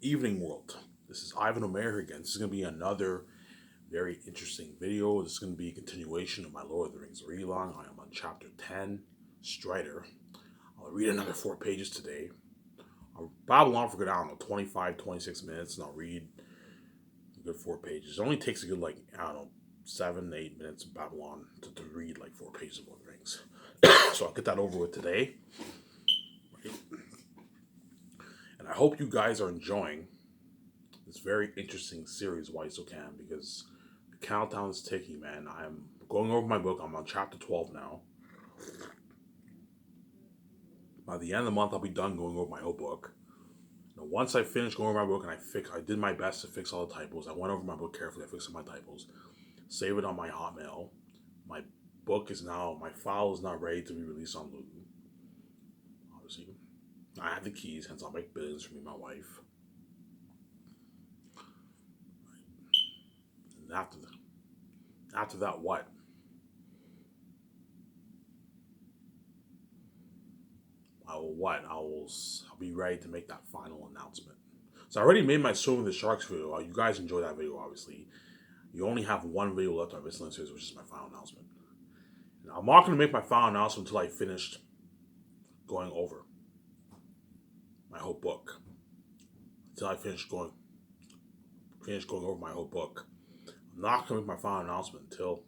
Evening world. This is Ivan Omer again. This is going to be another very interesting video. This is going to be a continuation of my Lord of the Rings read-along. I am on chapter 10, Strider. I'll read another 4 pages today. I'll babble on for good, I don't know, 25, 26 minutes, and I'll read a good 4 pages. It only takes a good, I don't know, 7, 8 minutes of Babylon to read 4 pages of Lord of the Rings. So I'll get that over with today. Right? And I hope you guys are enjoying this very interesting series, Why So Can, because the countdown is ticking, man. I'm going over my book. I'm on chapter 12 now. By the end of the month, I'll be done going over my whole book. Now, once I finish going over my book and I did my best to fix all the typos. I went over my book carefully. I fixed all my typos. Save it on my Hotmail. My file is now ready to be released on Luton. Obviously, I have the keys, hence I'll make billions for me and my wife. And after that, what? I'll be ready to make that final announcement. So I already made my Swimming with the Sharks video. You guys enjoyed that video, obviously. You only have one video left on this series, which is my final announcement. And I'm not going to make my final announcement until I finished going over my whole book. Until I finish going over my whole book. I'm not going to make my final announcement until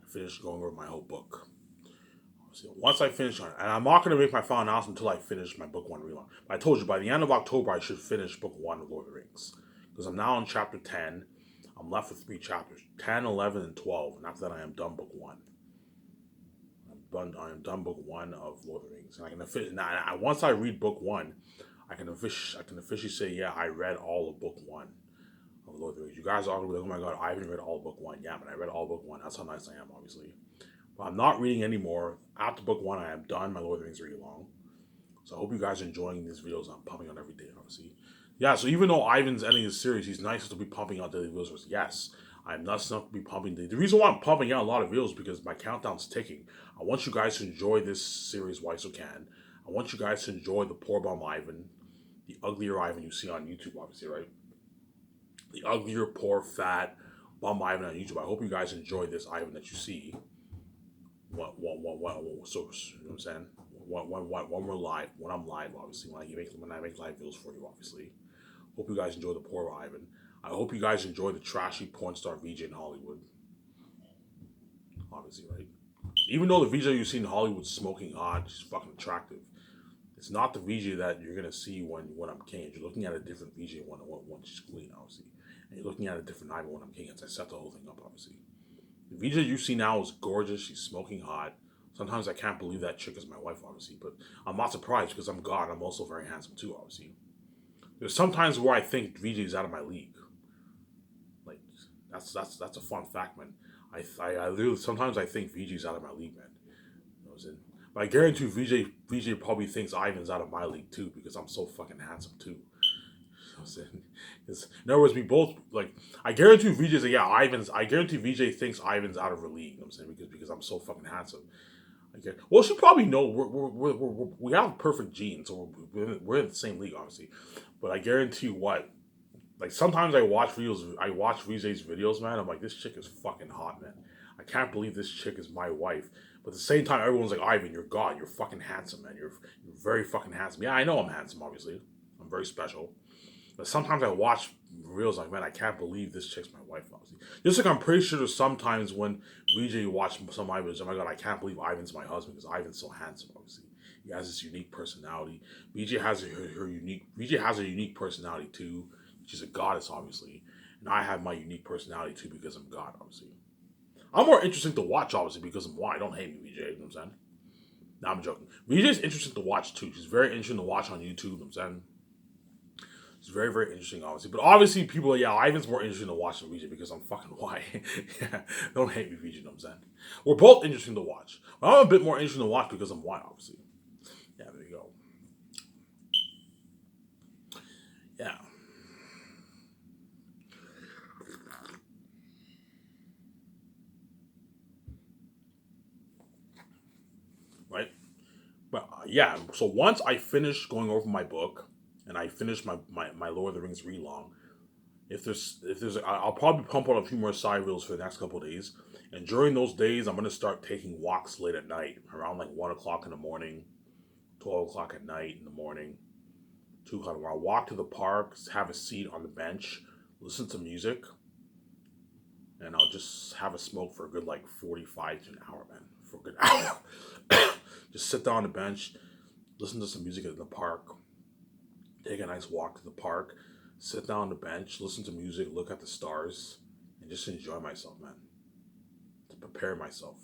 I finish going over my whole book. So once I finish on it, and I'm not going to make my final announcement until I finish my book 1 read-along. I told you by the end of October I should finish book 1 of Lord of the Rings, because I'm now on chapter 10. I'm left with 3 chapters: 10, 11, and 12. And after that, I am done book 1. I am done book 1 of Lord of the Rings, and I can once I read book 1, I can officially say, yeah, I read all of book 1 of Lord of the Rings. You guys are going to be like, oh my god, I haven't read all of book 1. Yeah, but I read all of book 1. That's how nice I am, obviously. But I'm not reading anymore. After book 1, I am done my Lord of the Rings read-along. So I hope you guys are enjoying these videos I'm pumping out every day, obviously. Yeah, so even though Ivan's ending his series, he's nice to be pumping out daily videos. Yes, I'm nice enough to be pumping. The reason why I'm pumping out a lot of videos is because my countdown's ticking. I want you guys to enjoy this series, Why So Can. I want you guys to enjoy the poor bum Ivan, the uglier Ivan you see on YouTube, obviously, right? The uglier, poor, fat bum Ivan on YouTube. I hope you guys enjoy this Ivan that you see. So, you know what I'm saying? When we're live, when I'm live, obviously, when I make live videos for you, obviously. Hope you guys enjoy the poor Ivan. I hope you guys enjoy the trashy porn star VJ in Hollywood. Obviously, right? Even though the VJ you see in Hollywood smoking hot, she's fucking attractive. It's not the VJ that you're gonna see when I'm king. You're looking at a different VJ when she's clean, obviously. And you're looking at a different Ivan when I'm king. I set the whole thing up, obviously. The VJ you see now is gorgeous. She's smoking hot. Sometimes I can't believe that chick is my wife, obviously. But I'm not surprised because I'm God. I'm also very handsome too, obviously. There's sometimes where I think VJ is out of my league. Like that's a fun fact, man. I literally sometimes I think VJ is out of my league, man. You know what I'm saying? But I guarantee VJ probably thinks Ivan's out of my league too because I'm so fucking handsome too. In other words, we both I guarantee VJ say, yeah, I guarantee VJ thinks Ivan's out of her league. You know what I'm saying because I'm so fucking handsome. Well, she probably know we have perfect genes, so we're in the same league, obviously. But I guarantee you what, sometimes I watch VJ's videos, man. I'm like, this chick is fucking hot, man. I can't believe this chick is my wife. But at the same time, everyone's like, Ivan, you're God. You're fucking handsome, man. You're very fucking handsome. Yeah, I know I'm handsome, obviously. I'm very special. But sometimes I watch reels like, man, I can't believe this chick's my wife, obviously. Just like I'm pretty sure there's sometimes when VJ watch some of my videos, oh my god, I can't believe Ivan's my husband because Ivan's so handsome, obviously. He has this unique personality. VJ has a unique personality too. She's a goddess, obviously. And I have my unique personality too because I'm God, obviously. I'm more interesting to watch, obviously, because I'm why. Don't hate me, VJ, you know what I'm saying? No, I'm joking. VJ's interesting to watch too. She's very interesting to watch on YouTube, you know what I'm saying? It's very, very interesting, obviously. But obviously, people are, yeah, Ivan's more interesting to watch than VJ because I'm fucking white. Yeah, don't hate me, VJ, you know what I'm saying? We're both interesting to watch. But I'm a bit more interesting to watch because I'm white, obviously. Yeah, there you go. Yeah. Right? But yeah, so once I finish going over my book, and and I finish my Lord of the Rings readalong, I'll probably pump out a few more side reels for the next couple of days. And during those days, I'm gonna start taking walks late at night, around like 1 o'clock in the morning, 12 o'clock at night in the morning, 2 o'clock. Where I'll walk to the park, have a seat on the bench, listen to music, and I'll just have a smoke for a good like 45 to an hour, man. For a good hour. Just sit down on the bench, listen to some music in the park, take a nice walk to the park, sit down on the bench, listen to music, look at the stars, and just enjoy myself, man. To prepare myself.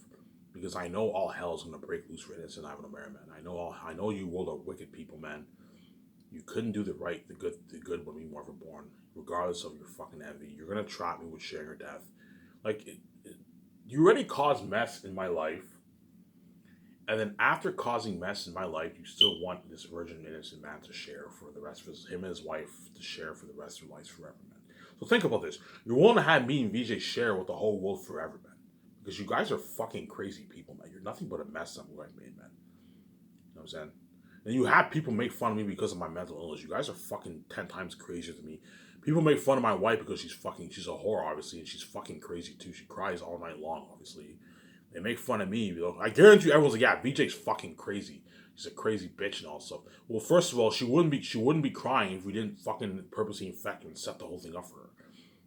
Because I know all hell is gonna break loose for innocent Ivan O'Mara, man. I know you world are wicked people, man. You couldn't do the right, the good when we were born, regardless of your fucking envy. You're gonna trap me with sharing your death. Like, you already caused mess in my life, and then after causing mess in my life, you still want this virgin innocent man to share for the rest of him and his wife to share for the rest of their lives forever, man. So think about this. You're willing to have me and VJ share with the whole world forever, man. Because you guys are fucking crazy people, man. You're nothing but a mess I'm going made, man. You know what I'm saying? And you have people make fun of me because of my mental illness. You guys are fucking 10 times crazier than me. People make fun of my wife because she's a whore, obviously, and she's fucking crazy too. She cries all night long, obviously. They make fun of me, you know. I guarantee you, everyone's like, yeah, VJ's fucking crazy. She's a crazy bitch and all stuff. Well, first of all, she wouldn't be crying if we didn't fucking purposely infect her and set the whole thing up for her.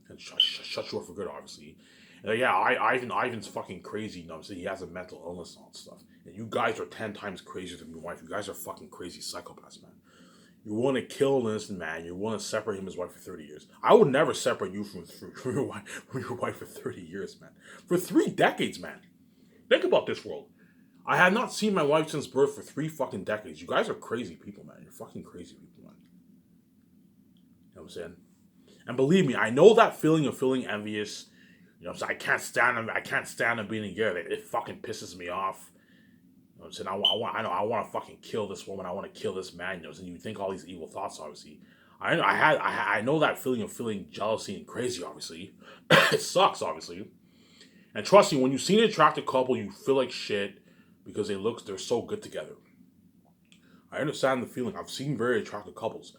And shut you up for good, obviously. And yeah, Ivan's fucking crazy, you know what I'm saying? He has a mental illness and all that stuff. And you guys are 10 times crazier than your wife. You guys are fucking crazy psychopaths, man. You want to kill an innocent man. You want to separate him and his wife for 30 years. I would never separate you from your wife for 30 years, man. For 3 decades, man. Think about this world. I have not seen my wife since birth for 3 fucking decades. You guys are crazy people, man. You're fucking crazy people, man. You know what I'm saying? And believe me, I know that feeling of feeling envious. You know, so I can't stand them being together. It fucking pisses me off. You know what I'm saying? I want to fucking kill this woman. I want to kill this man. You know, and you think all these evil thoughts, obviously. I know that feeling of feeling jealousy and crazy, obviously. It sucks, obviously. And trust me, when you see an attractive couple, you feel like shit because they're so good together. I understand the feeling. I've seen very attractive couples.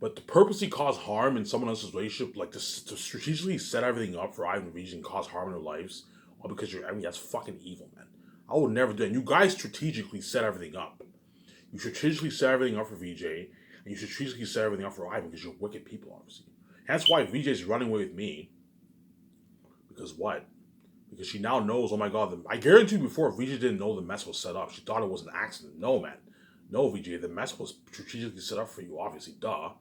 But to purposely cause harm in someone else's relationship, like to strategically set everything up for Ivan and VJ and cause harm in their lives, all because that's fucking evil, man. I would never do it. And you guys strategically set everything up. You strategically set everything up for VJ, and you strategically set everything up for Ivan because you're wicked people, obviously. That's why VJ's running away with me. Because what? Because she now knows, oh my god, I guarantee you before, VJ didn't know the mess was set up. She thought it was an accident. No, man. No, VJ, the mess was strategically set up for you, obviously. Duh.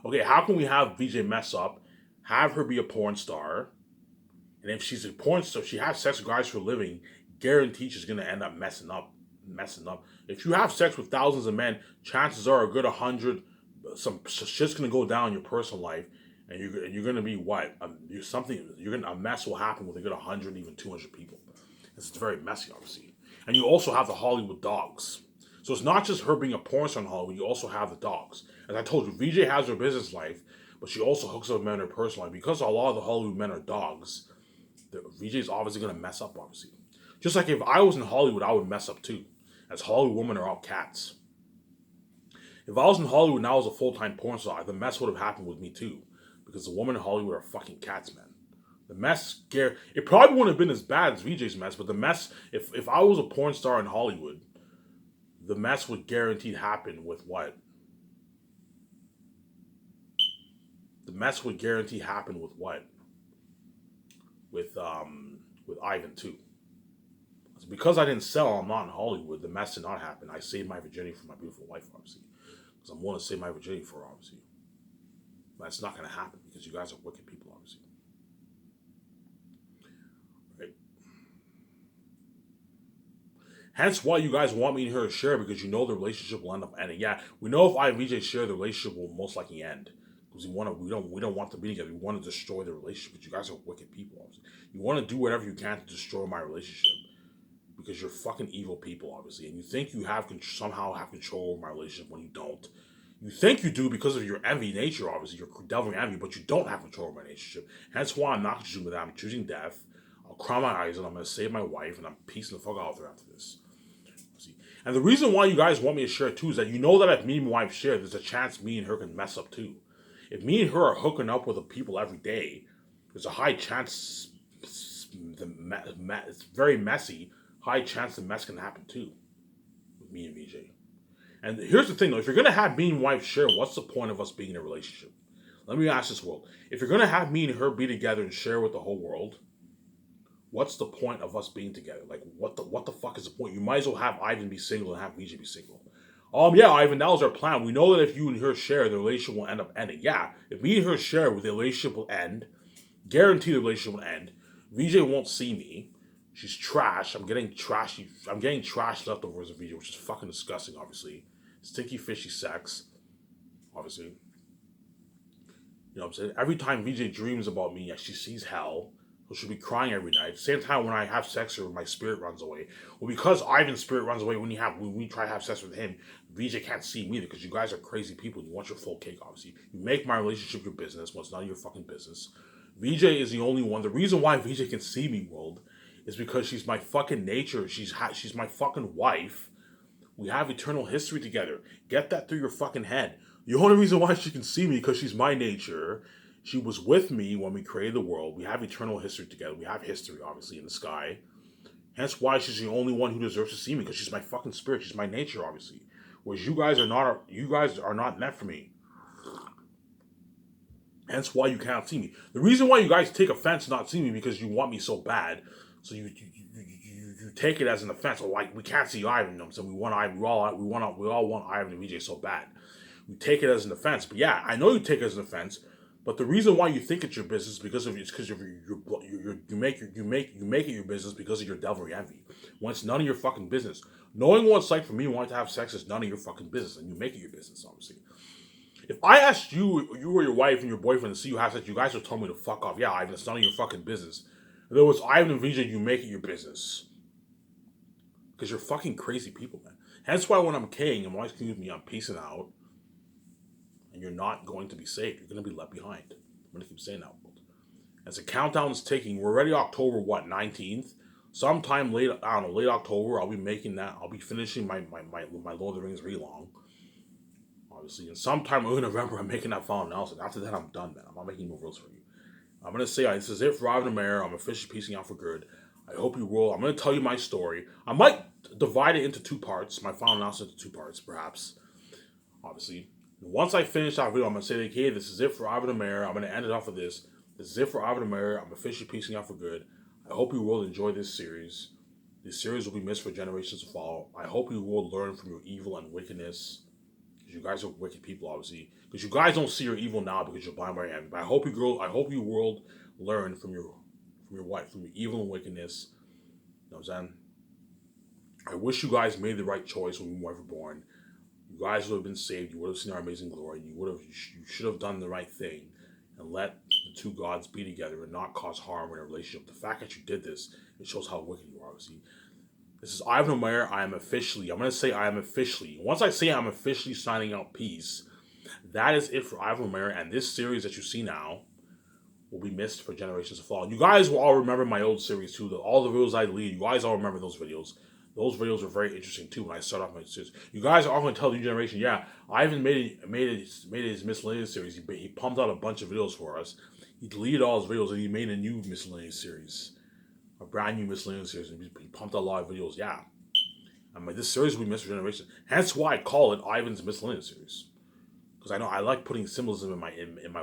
Okay, how can we have VJ mess up, have her be a porn star, and if she's a porn star, she has sex with guys for a living, guaranteed she's going to end up messing up. If you have sex with thousands of men, chances are a good 100, some shit's going to go down in your personal life, and you're going to be what? A mess will happen with a good 100, even 200 people. It's very messy, obviously. And you also have the Hollywood dogs. So it's not just her being a porn star in Hollywood, you also have the dogs. As I told you, VJ has her business life, but she also hooks up with men in her personal life. Because a lot of the Hollywood men are dogs, VJ's obviously going to mess up, obviously. Just like if I was in Hollywood, I would mess up too. As Hollywood women are all cats. If I was in Hollywood and I was a full-time porn star, the mess would have happened with me too. Because the women in Hollywood are fucking cats, man. The mess, it probably wouldn't have been as bad as VJ's mess, but the mess, if I was a porn star in Hollywood, the mess would guaranteed happen with what? The mess would guarantee happen with what? With Ivan too. So because I didn't sell, I'm not in Hollywood. The mess did not happen. I saved my virginity for my beautiful wife, obviously, because I'm willing to save my virginity for her, obviously. But it's not going to happen because you guys are wicked people, obviously. Right? Hence why you guys want me and her to share, because you know the relationship will end up ending. Yeah, we know if I and VJ share, the relationship will most likely end. Because we don't want to be together. We want to destroy the relationship. But you guys are wicked people. Obviously. You want to do whatever you can to destroy my relationship. Because you're fucking evil people, obviously. And you think you somehow have control over my relationship when you don't. You think you do because of your envy nature, obviously. You're delving envy, but you don't have control over my relationship. Hence why I'm not choosing that. I'm choosing death. I'll cry my eyes and I'm going to save my wife and I'm peacing the fuck out of her after this. See? And the reason why you guys want me to share too is that you know that if me and my wife share, there's a chance me and her can mess up too. If me and her are hooking up with the people every day, there's a high chance it's very messy. High chance the mess can happen too with me and VJ. And here's the thing though, if you're gonna have me and wife share, what's the point of us being in a relationship? Let me ask this world. If you're gonna have me and her be together and share with the whole world, what's the point of us being together? Like what the fuck is the point? You might as well have Ivan be single and have VJ be single. Yeah, Ivan, that was our plan. We know that if you and her share, the relationship will end up ending. Yeah, if me and her share, the relationship will end. Guarantee the relationship will end. VJ won't see me. She's trash. I'm getting trash leftovers of VJ, which is fucking disgusting, obviously. Stinky, fishy sex, obviously. You know what I'm saying? Every time VJ dreams about me, she sees hell. So she'll be crying every night. Same time when I have sex with her, my spirit runs away. Well, because Ivan's spirit runs away when we try to have sex with him, VJ can't see me either because you guys are crazy people. You want your full cake, obviously. You make my relationship your business when it's none of your fucking business. VJ is the only one. The reason why VJ can see me, world, is because she's my fucking nature. She's my fucking wife. We have eternal history together. Get that through your fucking head. The only reason why she can see me because she's my nature. She was with me when we created the world. We have eternal history together. We have history, obviously, in the sky. Hence why she's the only one who deserves to see me because she's my fucking spirit. She's my nature, obviously. Whereas you guys are not meant for me. Hence why you cannot see me. The reason why you guys take offense not seeing me because you want me so bad. So you take it as an offense. Oh, like we can't see Ivan. So we want Ivan. We all want Ivan and VJ so bad. We take it as an offense. But yeah, I know you take it as an offense. But the reason why you think it's your business because you make it your business because of your devilry envy. When it's none of your fucking business. Knowing what it's like for me wanting to have sex is none of your fucking business, and you make it your business, obviously. If I asked you or your wife and your boyfriend to see you have sex, you guys would tell me to fuck off. Yeah, Ivan, it's none of your fucking business. If it was Ivan and VJ, you make it your business. Because you're fucking crazy people, man. Hence why when I'm king and my wife's with me, I'm peacing out. And you're not going to be saved. You're going to be left behind. I'm going to keep saying that. As the countdown is ticking, we're already October, 19th? Sometime late October, I'll be making that. I'll be finishing my Lord of the Rings readalong. Obviously. And sometime early November, I'm making that final analysis. After that, I'm done, man. I'm not making more rules for you. I'm going to say, this is it for Ivan and Mayor. I'm officially piecing out for good. I hope you will. I'm going to tell you my story. I might divide it into two parts. My final analysis into two parts, perhaps. Obviously. Once I finish that video, I'm going to say, like, hey, this is it for Ivan and Mayor. I'm going to end it off with this. This is it for Ivan and Mayor. I'm officially piecing out for good. I hope you will enjoy this series. This series will be missed for generations to follow. I hope you will learn from your evil and wickedness. Because you guys are wicked people, obviously. Because you guys don't see your evil now because you're blind by envy. But I hope you will learn from your wife, from your evil and wickedness. You know what I'm saying? I wish you guys made the right choice when you were born. You guys would have been saved. You would have seen our amazing glory. You should have done the right thing and let the two gods be together and not cause harm in a relationship. The fact that you did this, it shows how wicked you are, obviously. This is Ivan O'Meara. I'm going to say I am officially. Once I say I'm officially signing out peace, that is it for Ivan O'Meara. And this series that you see now will be missed for generations to follow. You guys will all remember my old series too. All the videos I deleted. You guys all remember those videos. Those videos were very interesting too when I started off my series. You guys are all going to tell the new generation, yeah, Ivan made his miscellaneous series. He pumped out a bunch of videos for us. He deleted all his videos and he made a new miscellaneous series. A brand new miscellaneous series. And he pumped out a lot of videos, yeah. I'm like, this series will be missed for generation. Hence why I call it Ivan's miscellaneous series. Because I like putting symbolism in my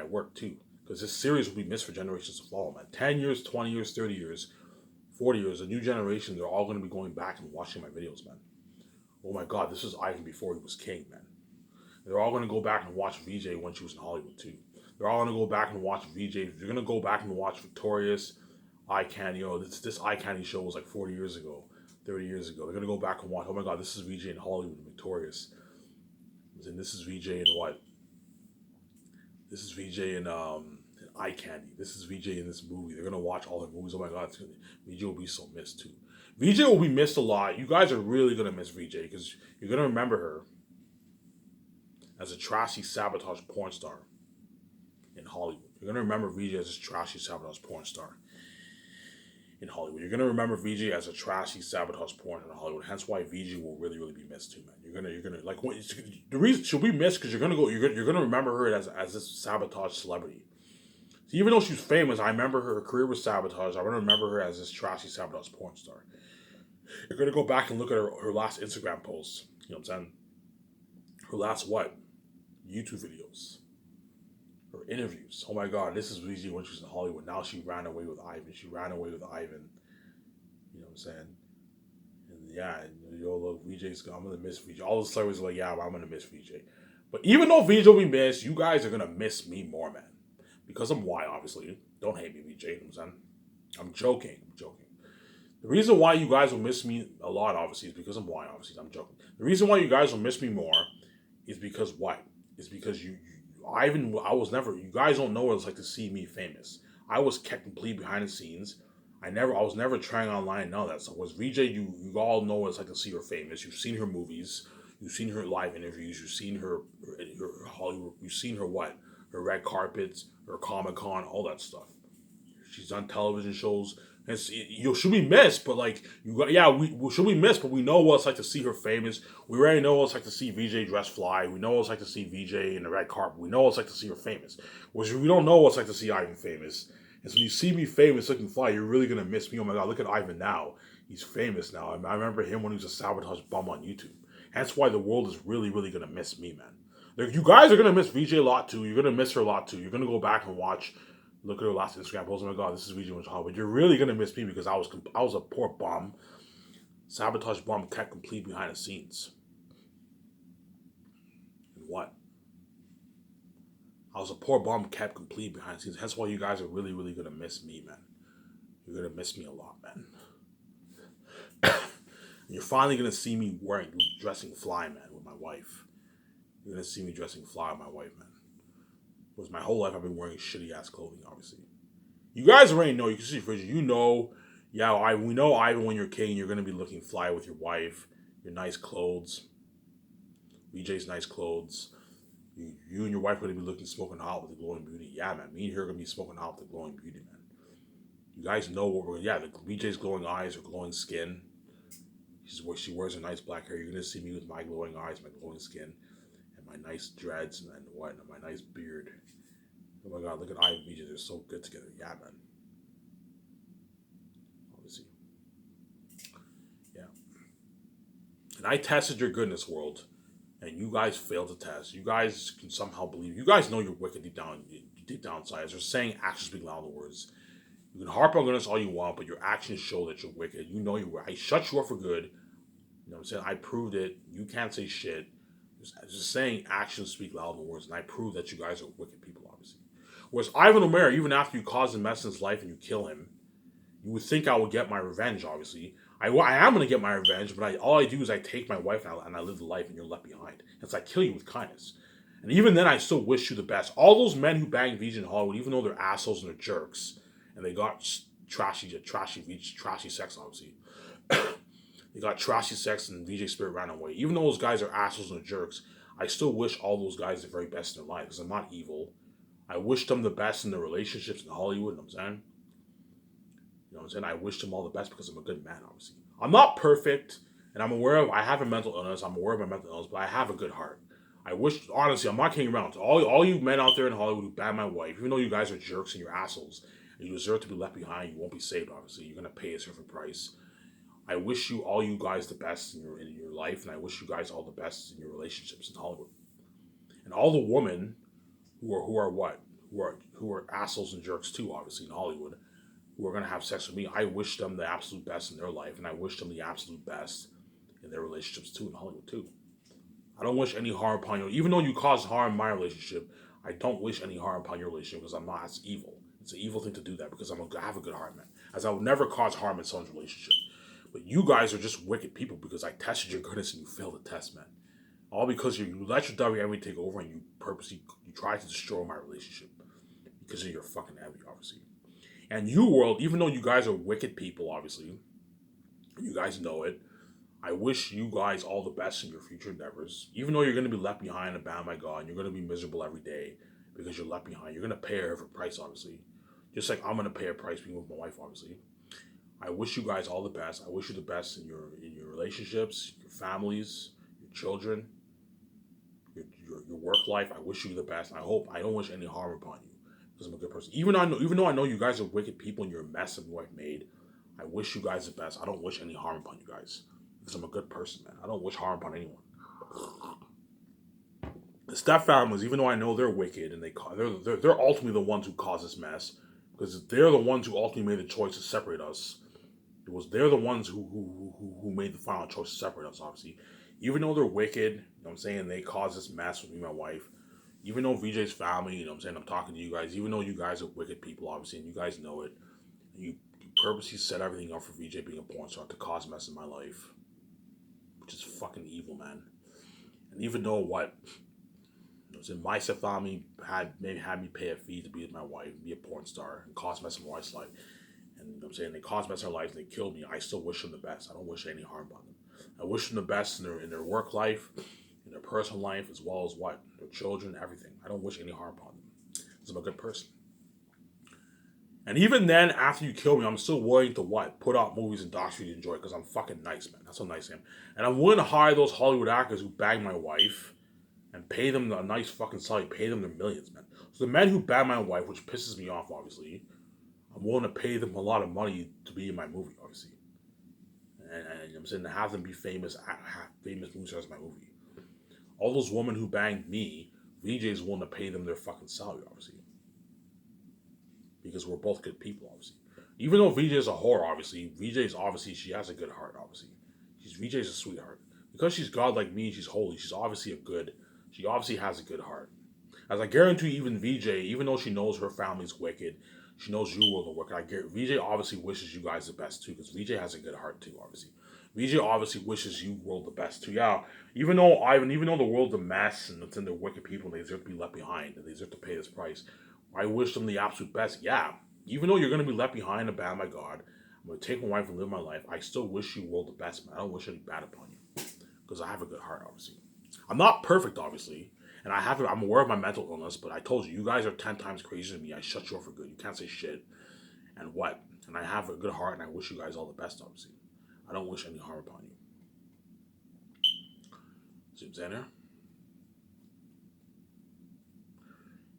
work too. Because this series will be missed for generations to follow, man. 10 years, 20 years, 30 years. 40 years, a new generation, they're all going to be going back and watching my videos, man. Oh my God, this is Ivan before he was king, man. They're all going to go back and watch VJ when she was in Hollywood, too. They're all going to go back and watch VJ. They're going to go back and watch Victorious, Eye Candy. Oh, this Eye Candy show was like 40 years ago, 30 years ago. They're going to go back and watch, oh my God, this is VJ in Hollywood and Victorious. And this is VJ in what? This is VJ in Eye Candy. This is VJ in this movie. They're going to watch all the movies. Oh my God, VJ will be so missed too. VJ will be missed a lot. You guys are really going to miss VJ because you're going to remember her as a trashy sabotage porn star in Hollywood. You're going to remember VJ as a trashy sabotage porn star. in Hollywood. You're gonna remember VJ as a trashy sabotage porn in Hollywood. Hence why VJ will really, really be missed too, man. You're gonna like the reason she'll be missed because you're gonna remember her as this sabotage celebrity. So even though she's famous, I remember her career was sabotage. I want to remember her as this trashy sabotage porn star. You're gonna go back and look at her last Instagram posts. You know what I'm saying? Her last what? YouTube videos. Her interviews. Oh my God, this is VJ when she was in Hollywood. Now she ran away with Ivan. She ran away with Ivan. You know what I'm saying? And yeah, yo, look, VJ's. I'm gonna miss VJ. All the celebrities are like, yeah, I'm gonna miss VJ. But even though VJ will be missed, you guys are gonna miss me more, man. Because I'm why, obviously. Don't hate me, VJ. You know what I'm saying? I'm joking. I'm joking. The reason why you guys will miss me a lot, obviously, is because I'm why, obviously. I'm joking. The reason why you guys will miss me more is because what? Is because you guys don't know what it's like to see me famous. I was kept complete behind the scenes. I was never trying online, none of that stuff. Was VJ, you all know what it's like to see her famous. You've seen her movies, you've seen her live interviews, you've seen her Hollywood, you've seen her what? Her red carpets, her Comic-Con, all that stuff. She's done television shows. She'll be missed, but like she'll be missed, but we know what it's like to see her famous. We already know what it's like to see VJ dress fly. We know what it's like to see VJ in the red carpet. We know what it's like to see her famous. Which we don't know what it's like to see Ivan famous. And so when you see me famous looking fly, you're really gonna miss me. Oh my God, look at Ivan now. He's famous now. I remember him when he was a sabotage bum on YouTube. That's why the world is really, really gonna miss me, man. You guys are gonna miss VJ a lot too. You're gonna miss her a lot too. You're gonna go back and look at her last Instagram post. Oh my God, this is VJ Hollywood. But you're really gonna miss me because I was a poor bum, sabotage bum, kept complete behind the scenes. And what? I was a poor bum, kept complete behind the scenes. That's why you guys are really, really gonna miss me, man. You're gonna miss me a lot, man. And you're finally gonna see me dressing fly, man, with my wife. You're gonna see me dressing fly with my wife, man. Because my whole life I've been wearing shitty ass clothing, obviously. You guys already know. You can see Fridge. You know, yeah. We know Ivan when you're king, you're gonna be looking fly with your wife, your nice clothes. VJ's nice clothes. You and your wife are gonna be looking smoking hot with the glowing beauty. Yeah, man. Me and her are gonna be smoking hot with the glowing beauty, man. You guys know what we're. Yeah, the VJ's glowing eyes or glowing skin. She wears her nice black hair. You're gonna see me with my glowing eyes, my glowing skin, and my nice dreads and my nice beard. Oh my God, look at Ivan and VJ. They're so good together. Yeah, man. Obviously. Yeah. And I tested your goodness, world. And you guys failed to test. You guys can somehow believe. You guys know you're wicked deep down inside. As they're saying, actions speak louder than words. You can harp on goodness all you want, but your actions show that you're wicked. You know you're. I shut you up for good. You know what I'm saying? I proved it. You can't say shit. Just saying, actions speak louder than words, and I proved that you guys are wicked people, obviously. Whereas Ivan O'Mara, even after you cause a mess in his life and you kill him, you would think I would get my revenge, obviously. I am going to get my revenge, but all I do is I take my wife and I live the life and you're left behind. It's like kill you with kindness. And even then, I still wish you the best. All those men who bang VJ in Hollywood, even though they're assholes and they're jerks, and they got trashy sex, obviously. They got trashy sex and VJ Spirit ran away. Even though those guys are assholes and jerks, I still wish all those guys the very best in their life because I'm not evil. I wish them the best in their relationships in Hollywood, you know what I'm saying? You know what I'm saying? I wish them all the best because I'm a good man, obviously. I'm not perfect, and I have a mental illness. I'm aware of my mental illness, but I have a good heart. I wish, honestly, I'm not kidding around. To all you men out there in Hollywood who ban my wife, even though you guys are jerks and you're assholes, and you deserve to be left behind, you won't be saved, obviously. You're going to pay a certain price. I wish all you guys the best in your life, and I wish you guys all the best in your relationships in Hollywood. And all the women who are assholes and jerks too, obviously in Hollywood, who are gonna have sex with me, I wish them the absolute best in their life, and I wish them the absolute best in their relationships too in Hollywood too. I don't wish any harm upon you, even though you caused harm in my relationship. I don't wish any harm upon your relationship because I'm not. It's evil. It's an evil thing to do that because I have a good heart, man. As I would never cause harm in someone's relationship. But you guys are just wicked people because I tested your goodness and you failed the test, man. All because you let your WWE take over and you tried to destroy my relationship because of your fucking envy, obviously. And you, world, even though you guys are wicked people, obviously, you guys know it. I wish you guys all the best in your future endeavors. Even though you're going to be left behind and bound by God, and you're going to be miserable every day because you're left behind. You're going to pay a price, obviously. Just like I'm going to pay a price being with my wife, obviously. I wish you guys all the best. I wish you the best in your relationships, your families, your children, your work life. I wish you the best. I don't wish any harm upon you because I'm a good person. Even though I know you guys are wicked people and you're a mess of what I've made, I wish you guys the best. I don't wish any harm upon you guys because I'm a good person, man. I don't wish harm upon anyone. The step families, even though I know they're wicked and they're ultimately the ones who caused this mess because they're the ones who ultimately made the choice to separate us. They're the ones who made the final choice to separate us, obviously. Even though they're wicked, you know what I'm saying, they caused this mess with me and my wife. Even though VJ's family, you know what I'm saying, I'm talking to you guys, even though you guys are wicked people, obviously, and you guys know it, you purposely set everything up for VJ being a porn star to cause mess in my life. Which is fucking evil, man. And even though what, you know, my stepfamily had me pay a fee to be with my wife, be a porn star, and cause mess in my wife's life. And you know what I'm saying, they caused mess in their lives and they killed me. I still wish them the best. I don't wish any harm on them. I wish them the best in their work life, in their personal life, as well as what? Their children, everything. I don't wish any harm upon them. Because I'm a good person. And even then, after you kill me, I'm still willing to what? Put out movies and docs for you to enjoy because I'm fucking nice, man. That's how nice I am. And I'm willing to hire those Hollywood actors who bag my wife and pay them a nice fucking salary, pay them their millions, man. So the men who bag my wife, which pisses me off, obviously, I'm willing to pay them a lot of money to be in my movie, obviously. And I'm saying to have them be famous movie stars in my movie. All those women who banged me, VJ's willing to pay them their fucking salary, obviously. Because we're both good people, obviously. Even though VJ is a whore, obviously, she has a good heart, obviously. VJ's a sweetheart. Because she's God like me, she's holy, she obviously has a good heart. As I guarantee even VJ, even though she knows her family's wicked, she knows you will work. VJ obviously wishes you guys the best too, because VJ has a good heart too, obviously. VJ obviously wishes you world the best too. Yeah, even though the world's a mess and it's in the wicked people, and they deserve to be left behind, and they deserve to pay this price. I wish them the absolute best. Yeah, even though you're gonna be left behind and bad, my God, I'm gonna take my wife and live my life. I still wish you world the best, man. I don't wish any bad upon you, because I have a good heart, obviously. I'm not perfect, obviously. And I'm aware of my mental illness, but I told you, you guys are 10 times crazier than me. I shut you off for good. You can't say shit. And what? And I have a good heart, and I wish you guys all the best, obviously. I don't wish any harm upon you. See what I'm saying here?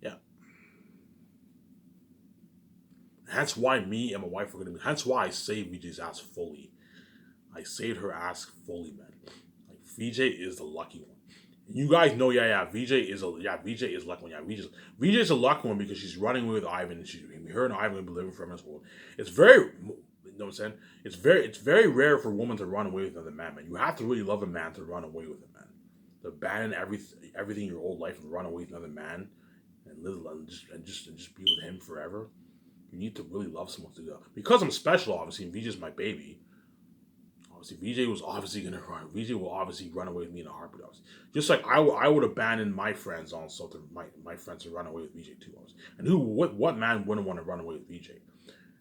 Yeah. Hence why me and my wife are going to be, hence why I saved VJ's ass fully. I saved her ass fully, man. Like, VJ is the lucky one. You guys know, VJ is lucky one. VJ's a lucky one because she's running with Ivan, and her and Ivan will be living forever in this world. It's very, you know what I'm saying? It's very rare for a woman to run away with another man, man. You have to really love a man to run away with a man. To abandon everything in your old life and run away with another man and live and just be with him forever. You need to really love someone to do that. Because I'm special, obviously, and VJ's my baby. Obviously, VJ was obviously gonna run. VJ will obviously run away with me in a heartbeat. Obviously, just like I would abandon my friends also to my friends to run away with VJ too. Obviously. And what man wouldn't want to run away with VJ?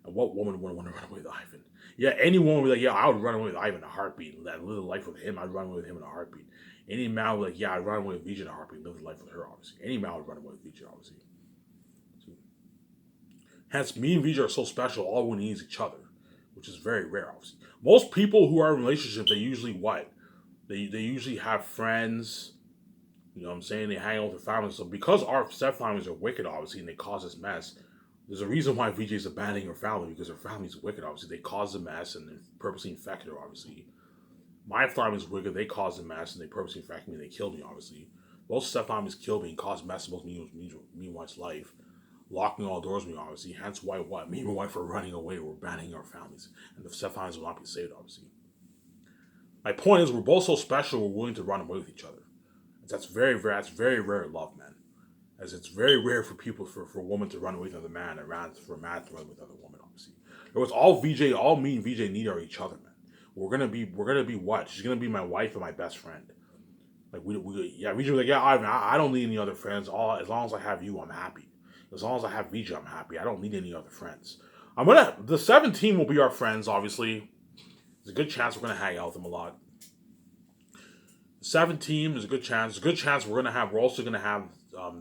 And what woman wouldn't want to run away with Ivan? Yeah, any woman would be like, yeah, I would run away with Ivan in a heartbeat. And live a life with him. I'd run away with him in a heartbeat. Any man would be like, yeah, I'd run away with VJ in a heartbeat. Live a life with her, obviously. Any man would run away with VJ, obviously. So, hence, me and VJ are so special. All we need is each other, which is very rare, obviously. Most people who are in relationships, they usually what? They usually have friends, you know what I'm saying? They hang out with their families. So because our stepfamilies are wicked, obviously, and they cause this mess, there's a reason why VJ's abandoning her family, because her family's wicked, obviously. They caused the mess and they purposely infected her, obviously. My family's wicked, they caused the mess and they purposely infected me and they killed me, obviously. Both stepfamilies killed me and caused mess in both me and my wife's life. Locking all doors with me, obviously. Hence why what? Me and my wife are running away. We're abandoning our families. And the stepfamilies will not be saved, obviously. My point is, we're both so special, we're willing to run away with each other. That's very rare love, man. As it's very rare for a woman to run away with another man, and for a man to run with another woman, obviously. It was all me and VJ need are each other, man. We're gonna be what? She's gonna be my wife and my best friend. Like VJ was like, yeah, I don't need any other friends. As long as I have you, I'm happy. As long as I have VJ, I'm happy. I don't need any other friends. The 17 will be our friends, obviously. There's a good chance we're gonna hang out with them a lot. 17, there's a good chance. There's a good chance we're also gonna have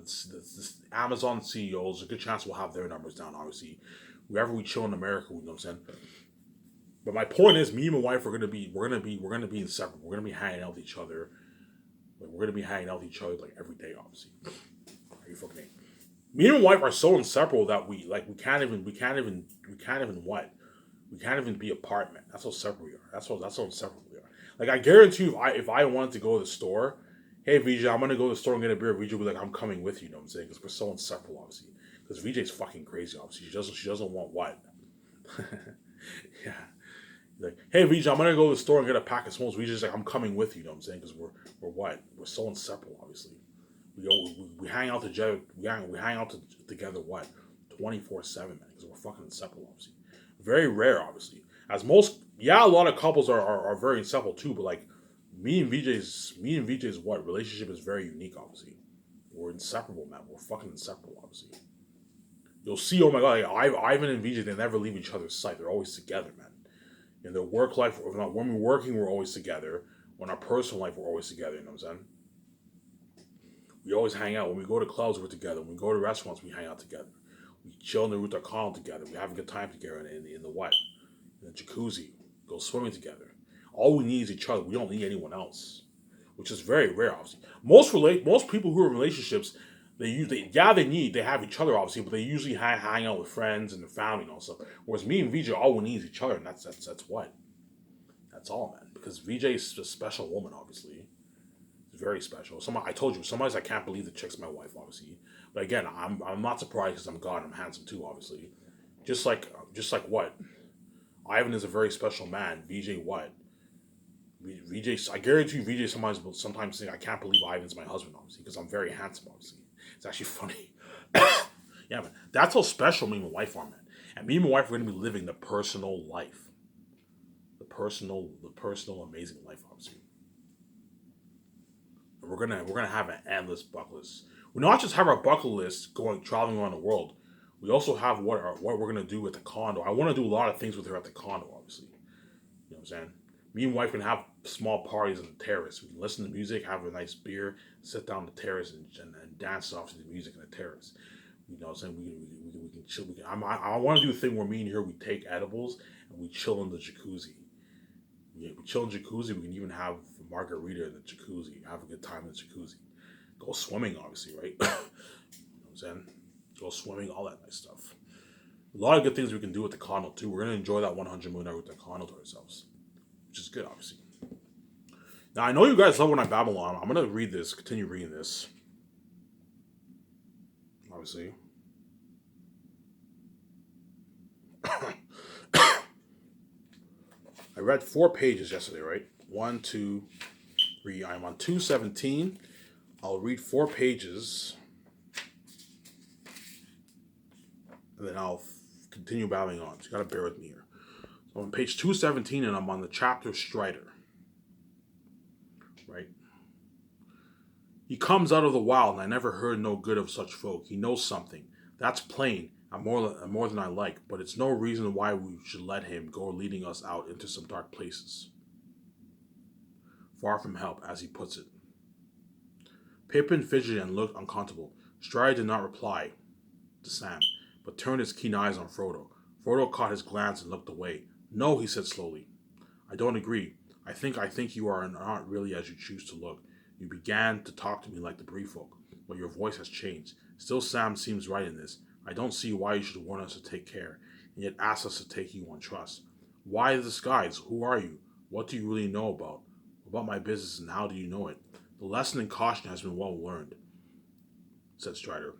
this Amazon CEOs. There's a good chance we'll have their numbers down, obviously. Wherever we chill in America, you know what I'm saying? But my point is, me and my wife are gonna be inseparable. We're gonna be hanging out with each other. Like, we're gonna be hanging out with each other like every day, obviously. Are you fucking me? Me and my wife are so inseparable that we can't even be apart, man. That's how separate we are. That's how inseparable we are. Like, I guarantee you, if I wanted to go to the store, hey VJ, I'm gonna go to the store and get a beer. VJ will be like, I'm coming with you. You know what I'm saying? Because we're so inseparable, obviously. Because VJ's fucking crazy, obviously. She doesn't want what. Yeah. Like, hey VJ, I'm gonna go to the store and get a pack of smokes. VJ's like, I'm coming with you. You know what I'm saying? Because we're what? We're so inseparable, obviously. We hang out together. We hang out together what? 24/7, man. Because we're fucking inseparable, obviously. Very rare, obviously. As most, yeah, a lot of couples are very inseparable too. But like me and VJ's what relationship is very unique, obviously. We're inseparable, man. We're fucking inseparable, obviously. You'll see, oh my god, like, Ivan and VJ, they never leave each other's sight. They're always together, man. In their work life, when we're working, we're always together. When our personal life, we're always together. You know what I'm saying? We always hang out. When we go to clubs, we're together. When we go to restaurants, we hang out together. We chill in the Ruta Column together. We have a good time together in the what? In the jacuzzi. Go swimming together. All we need is each other. We don't need anyone else, which is very rare, obviously. Most people who are in relationships, they have each other, obviously, but they usually hang out with friends and their family and all stuff. Whereas me and VJ, all we need is each other, and that's what. That's all, man. Because VJ is a special woman, obviously. It's very special. I told you, sometimes I can't believe the chick's my wife, obviously. But again, I'm not surprised because I'm God and I'm handsome too, obviously. Just like what? Ivan is a very special man. VJ what? VJ, I guarantee you, VJ sometimes think I can't believe Ivan's my husband, obviously, because I'm very handsome, obviously. It's actually funny. Yeah, man. That's how special me and my wife are, man. And me and my wife are going to be living the personal life. The personal amazing life, obviously. And we're gonna have an endless bucket list. We not just have our bucket list going traveling around the world. We also have what we're gonna do at the condo. I want to do a lot of things with her at the condo, obviously. You know what I'm saying? Me and wife can have small parties on the terrace. We can listen to music, have a nice beer, sit down on the terrace, and dance off to the music on the terrace. You know what I'm saying? We can chill. I want to do a thing where me and her, we take edibles and we chill in the jacuzzi. We chill in the jacuzzi. We can even have a margarita in the jacuzzi. Have a good time in the jacuzzi. Go swimming, obviously, right? You know what I'm saying? Go swimming, all that nice stuff. A lot of good things we can do with the condo, too. We're going to enjoy that 100 million with the condo to ourselves, which is good, obviously. Now, I know you guys love when I babble on. I'm going to read this, continue reading this. Obviously. I read 4 pages yesterday, right? 1, 2, 3. I'm on 217. I'll read 4 pages. And then I'll continue babbling on. So you gotta bear with me here. So I'm on page 217 and I'm on the chapter Strider. Right? He comes out of the wild and I never heard no good of such folk. He knows something. That's plain. I'm more than I like, but it's no reason why we should let him go leading us out into some dark places. Far from help, as he puts it. Pippin fidgeted and looked uncomfortable. Strider did not reply to Sam, but turned his keen eyes on Frodo. Frodo caught his glance and looked away. No, he said slowly. I don't agree. I think you are not really as you choose to look. You began to talk to me like the Bree folk, but your voice has changed. Still, Sam seems right in this. I don't see why you should warn us to take care, and yet ask us to take you on trust. Why the disguise? Who are you? What do you really know about my business, and how do you know it? The lesson in caution has been well learned, said Strider,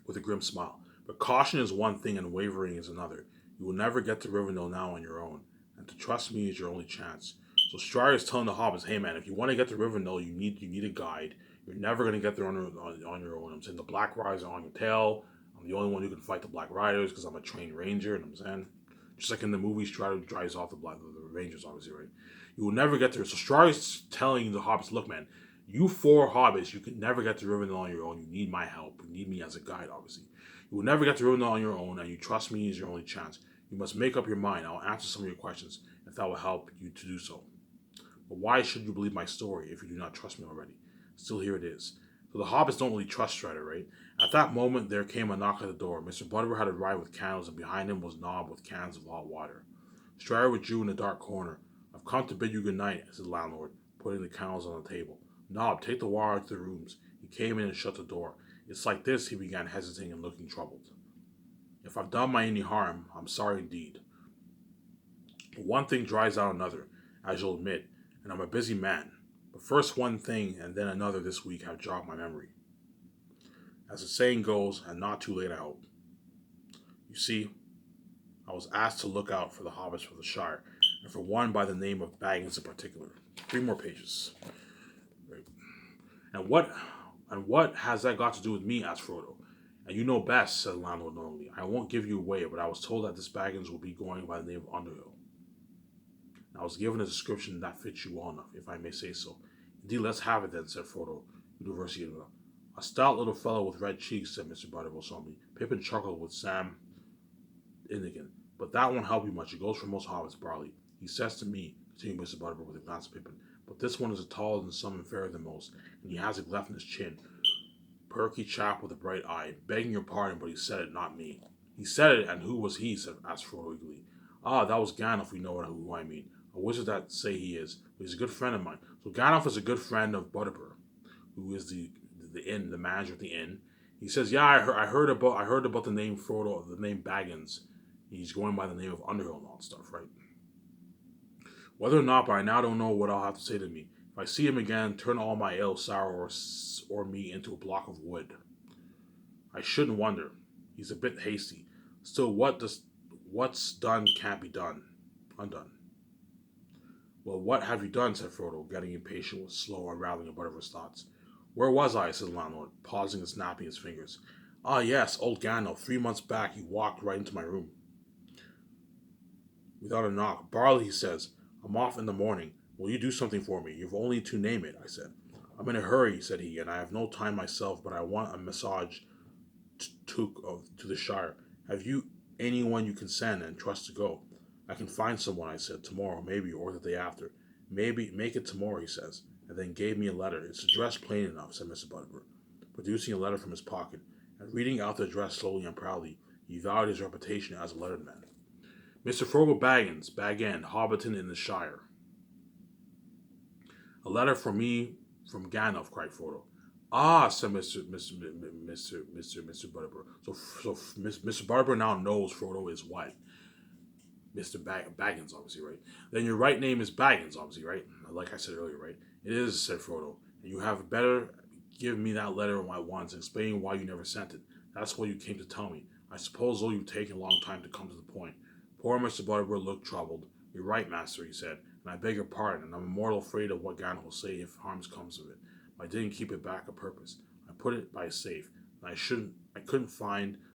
with a grim smile. But caution is one thing and wavering is another. You will never get to Rivendell now on your own, and to trust me is your only chance. So Strider is telling the hobbits, hey man, if you want to get to Rivendell, you need a guide. You're never going to get there on your own. I'm saying the Black Riders are on your tail. I'm the only one who can fight the Black Riders because I'm a trained ranger, and I'm saying, just like in the movies, Strider drives off the Rangers, obviously, right? You will never get there. So Strider's telling the hobbits, look, man, you 4 hobbits, you can never get to Rivendell on your own. You need my help. You need me as a guide, obviously. You will never get to Rivendell on your own, and you trust me is your only chance. You must make up your mind. I'll answer some of your questions, if that will help you to do so. But why should you believe my story if you do not trust me already? Still, here it is. So the hobbits don't really trust Strider, right? At that moment, there came a knock at the door. Mr. Butterworth had arrived with candles, and behind him was Nob with cans of hot water. Strider withdrew in a dark corner. I've come to bid you good night, said the landlord, putting the candles on the table. Nob, take the water to the rooms. He came in and shut the door. It's like this, he began, hesitating and looking troubled. If I've done my any harm, I'm sorry indeed. One thing drives out another, as you'll admit, and I'm a busy man. But first one thing and then another this week have jogged my memory. As the saying goes, and not too late, I hope. You see, I was asked to look out for the hobbits for the Shire, and for one by the name of Baggins in particular. 3 more pages. Right. And what has that got to do with me? Asked Frodo. And you know best, said the landlord normally. I won't give you away, but I was told that this Baggins will be going by the name of Underhill. And I was given a description that fits you well enough, if I may say so. Indeed, let's have it then, said Frodo, University of A stout little fellow with red cheeks, said Mr. Butterbill solemnly. Pippin chuckled with Sam Innigan. But that won't help you much. It goes for most hobbits, Barley. He says to me, continued Mr. Butterbill with a glance at Pippin, but this one is taller than some and fairer than most, and he has a cleft in his chin. Perky chap with a bright eye. Begging your pardon, but he said it, not me. He said it, and who was he? Asked Frodo eagerly. Ah, that was Gandalf, we know who I mean. A wizard that say he is, but he's a good friend of mine. So Gandalf is a good friend of Butterbur, who is the manager of the inn. He says, yeah, I heard about the name Frodo, the name Baggins. He's going by the name of Underhill and all that stuff, right? Whether or not, but I now don't know what I'll have to say to me. If I see him again, turn all my ale, sour, or me into a block of wood. I shouldn't wonder. He's a bit hasty. Still, what's done can't be undone. Well, what have you done? Said Frodo, getting impatient with slow unraveling of Butterfield's thoughts. Where was I? Said the landlord, pausing and snapping his fingers. Ah, yes, old Gandalf. 3 months back, he walked right into my room. Without a knock. Barley, he says, I'm off in the morning. Will you do something for me? You've only to name it, I said. I'm in a hurry, said he, and I have no time myself, but I want a massage to the Shire. Have you anyone you can send and trust to go? I can find someone, I said, tomorrow, maybe, or the day after. Maybe, make it tomorrow, he says, and then gave me a letter. It's addressed plain enough, said Mr. Butterworth, producing a letter from his pocket, and reading out the address slowly and proudly. He valued his reputation as a letterman. Mr. Frodo Baggins, Bag-End, Hobbiton in the Shire. A letter from me from Gandalf, cried Frodo. Ah, said Mr. Butterbur. So Mr. Butterbur now knows Frodo is what? Mr. Baggins, obviously, right? Then your right name is Baggins, obviously, right? Like I said earlier, right? It is, said Frodo. And you have better give me that letter at once and explain why you never sent it. That's what you came to tell me. I suppose, though, you've taken a long time to come to the point. Poor Mr. Butterbur looked troubled. You're right, master, he said, and I beg your pardon, and I'm mortal afraid of what Gandalf will say if harm comes of it. I didn't keep it back a purpose. I put it by safe, and I couldn't find